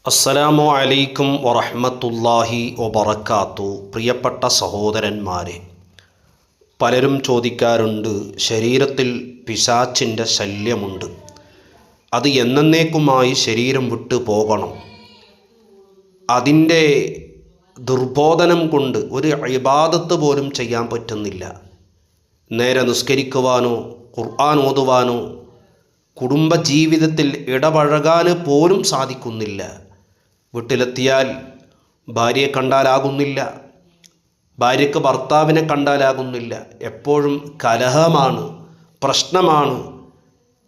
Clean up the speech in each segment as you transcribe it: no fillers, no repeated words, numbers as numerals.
അസ്സലാമു അലൈക്കും വറഹ്മത്തുള്ളാഹി വബറകാത്തു. പ്രിയപ്പെട്ട സഹോദരന്മാരെ, പലരും ചോദിക്കാറുണ്ട്, ശരീരത്തിൽ പിശാചിൻ്റെ ശല്യമുണ്ട്, അത് എന്നേക്കുമായി ശരീരം വിട്ടു പോകണം. അതിൻ്റെ ദുർബോധനം കൊണ്ട് ഒരു ഇബാദത്ത് പോലും ചെയ്യാൻ പറ്റുന്നില്ല. നേരെ നിസ്കരിക്കുവാനോ ഖുർആൻ ഓതുവാനോ കുടുംബജീവിതത്തിൽ ഇടപഴകാൻ പോലും സാധിക്കുന്നില്ല. വീട്ടിലെത്തിയാൽ ഭാര്യയെ കണ്ടാലാകുന്നില്ല, ഭാര്യയ്ക്ക് ഭർത്താവിനെ കണ്ടാലാകുന്നില്ല. എപ്പോഴും കലഹമാണ്, പ്രശ്നമാണ്.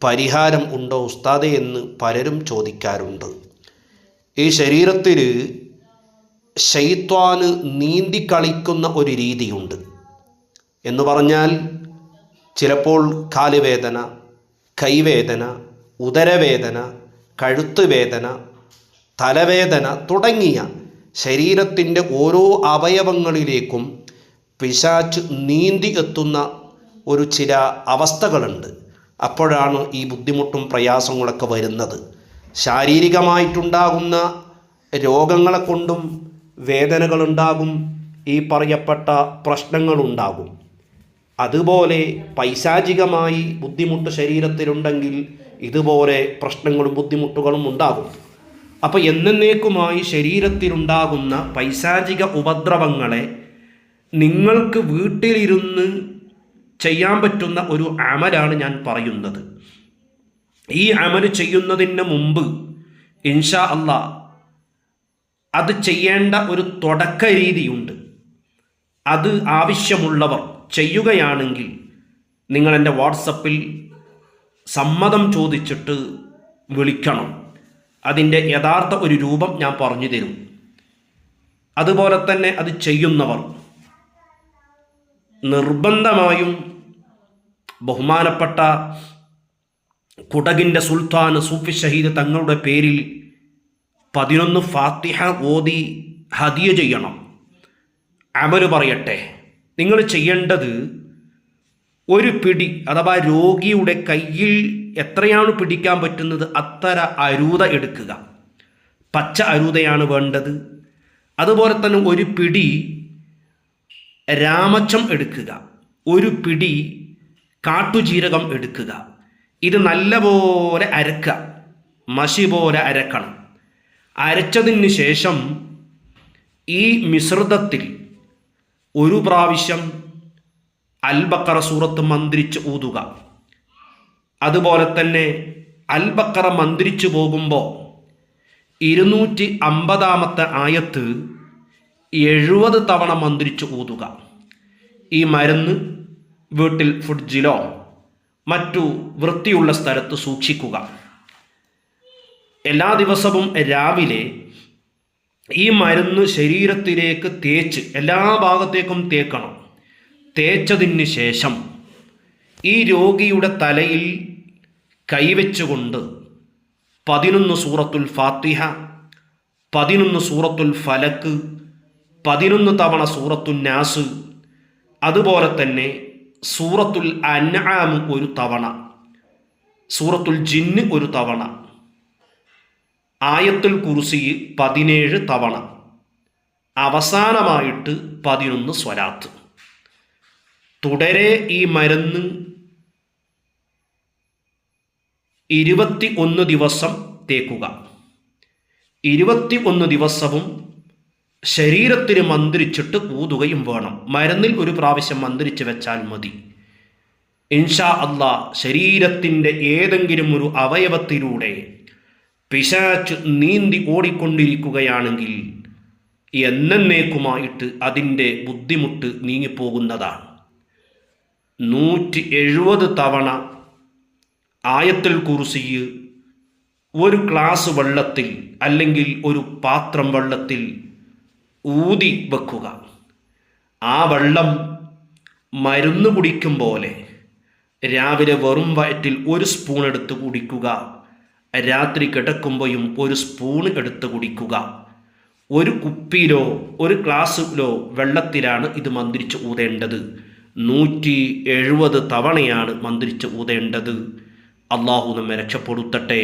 പരിഹാരം ഉണ്ടോ ഉസ്താദേ എന്ന് പലരും ചോദിക്കാറുണ്ട്. ഈ ശരീരത്തിൽ ശൈത്വാന് നീന്തി കളിക്കുന്ന ഒരു രീതിയുണ്ട്. എന്ന് പറഞ്ഞാൽ ചിലപ്പോൾ കാലുവേദന, കൈവേദന, ഉദരവേദന, കഴുത്ത് വേദന, തലവേദന തുടങ്ങിയ ശരീരത്തിൻ്റെ ഓരോ അവയവങ്ങളിലേക്കും പിശാച് നീന്തി എത്തുന്ന ചില അവസ്ഥകളുണ്ട്. അപ്പോഴാണ് ഈ ബുദ്ധിമുട്ടും പ്രയാസങ്ങളൊക്കെ വരുന്നത്. ശാരീരികമായിട്ടുണ്ടാകുന്ന രോഗങ്ങളെ കൊണ്ടും വേദനകളുണ്ടാകും, ഈ പറയപ്പെട്ട പ്രശ്നങ്ങളുണ്ടാകും. അതുപോലെ പൈശാചികമായി ബുദ്ധിമുട്ട് ശരീരത്തിലുണ്ടെങ്കിൽ ഇതുപോലെ പ്രശ്നങ്ങളും ബുദ്ധിമുട്ടുകളും ഉണ്ടാകും. അപ്പോൾ എന്നേക്കുമായി ശരീരത്തിലുണ്ടാകുന്ന പൈശാചിക ഉപദ്രവങ്ങളെ നിങ്ങൾക്ക് വീട്ടിലിരുന്ന് ചെയ്യാൻ പറ്റുന്ന ഒരു അമലാണ് ഞാൻ പറയുന്നത്. ഈ അമൽ ചെയ്യുന്നതിന് മുമ്പ് ഇൻഷാ അല്ലാഹ് അത് ചെയ്യേണ്ട ഒരു തുടക്ക രീതിയുണ്ട്. അത് ആവശ്യമുള്ളവർ ചെയ്യുകയാണെങ്കിൽ നിങ്ങൾ എൻ്റെ വാട്സപ്പിൽ സമ്മതം ചോദിച്ചിട്ട് വിളിക്കണം. അതിൻ്റെ യഥാർത്ഥ ഒരു രൂപം ഞാൻ പറഞ്ഞു തരും. അതുപോലെ തന്നെ അത് ചെയ്യുന്നവർ നിർബന്ധമായും ബഹുമാനപ്പെട്ട കുടകിൻ്റെ സുൽത്താൻ സൂഫി ഷഹീദ് തങ്ങളുടെ പേരിൽ 11 ഫാത്തിഹ ഓതി ഹദിയ ചെയ്യണം. അമല് പറയട്ടെ. നിങ്ങൾ ചെയ്യേണ്ടത് ഒരു പിടി, അഥവാ രോഗിയുടെ കയ്യിൽ എത്രയാണ് പിടിക്കാൻ പറ്റുന്നത് അത്ര അരൂത എടുക്കുക. പച്ച അരൂതയാണ് വേണ്ടത്. അതുപോലെ തന്നെ ഒരു പിടി രാമച്ചം എടുക്കുക, ഒരു പിടി കാട്ടുജീരകം എടുക്കുക. ഇത് നല്ലപോലെ അരക്കുക, മഷി പോലെ അരക്കണം. അരച്ചതിന് ശേഷം ഈ മിശ്രിതത്തിൽ ഒരു പ്രാവശ്യം അൽ ബഖറ സൂറത്ത് മന്ത്രിച്ച് ഊതുക. അതുപോലെ തന്നെ അൽ ബഖറ മന്ത്രിച്ചു പോകുമ്പോൾ 250 ആയത്ത് 70 തവണ മന്ത്രിച്ച് ഊതുക. ഈ മരുന്ന് വീട്ടിൽ ഫ്രിഡ്ജിലോ മറ്റു വൃത്തിയുള്ള സ്ഥലത്ത് സൂക്ഷിക്കുക. എല്ലാ ദിവസവും രാവിലെ ഈ മരുന്ന് ശരീരത്തിലേക്ക് തേച്ച് എല്ലാ ഭാഗത്തേക്കും തേക്കണം. തേച്ചതിന് ശേഷം ഈ രോഗിയുടെ തലയിൽ കൈവച്ചുകൊണ്ട് 11 സൂറത്തുൽ ഫാത്തിഹ, 11 സൂറത്തുൽ ഫലക്ക്, 11 തവണ സൂറത്തുൽ നാസ്, അതുപോലെ തന്നെ സൂറത്തുൽ അൻആം ഒരു തവണ, സൂറത്തുൽ ജിന്ന് ഒരു തവണ, ആയത്തുൽ കുർസി 17 തവണ, അവസാനമായിട്ട് 11 സ്വലാത്ത്. തുടരെ ഈ മരുന്ന് 21 ദിവസം തേക്കുക. 21 ദിവസവും ശരീരത്തിന് മന്ത്രിച്ചിട്ട് ഊതുകയും വേണം. മരുന്നിൽ ഒരു പ്രാവശ്യം മന്ത്രിച്ച് വെച്ചാൽ മതി. ഇൻഷാ അല്ലാഹ് ശരീരത്തിൻ്റെ ഏതെങ്കിലും ഒരു അവയവത്തിലൂടെ പിശാച് നീന്തി ഓടിക്കൊണ്ടിരിക്കുകയാണെങ്കിൽ എന്നേക്കുമായിട്ട് അതിൻ്റെ ബുദ്ധിമുട്ട് നീങ്ങിപ്പോകുന്നതാണ്. 170 തവണ ആയത്തുൽ കുർസി ഒരു ഗ്ലാസ് വെള്ളത്തിൽ അല്ലെങ്കിൽ ഒരു പാത്രം വെള്ളത്തിൽ ഊതി വെക്കുക. ആ വെള്ളം മരുന്ന് കുടിക്കും പോലെ രാവിലെ വെറും വയറ്റിൽ 1 സ്പൂൺ എടുത്ത് കുടിക്കുക. രാത്രി കിടക്കുമ്പോഴും 1 സ്പൂൺ എടുത്ത് കുടിക്കുക. ഒരു കുപ്പിയിലോ ഒരു ഗ്ലാസ്സിലോ വെള്ളത്തിലാണ് ഇത് മന്ത്രിച്ച് ഊതേണ്ടത്. 170 തവണയാണ് മന്ത്രിച്ച് ഊതേണ്ടത്. അള്ളാഹു നമ്മെ രക്ഷപ്പെടുത്തട്ടെ.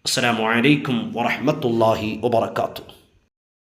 അസ്സലാമു അലൈക്കും വറഹ്മത്തുള്ളാഹി വബറകാതുഹു.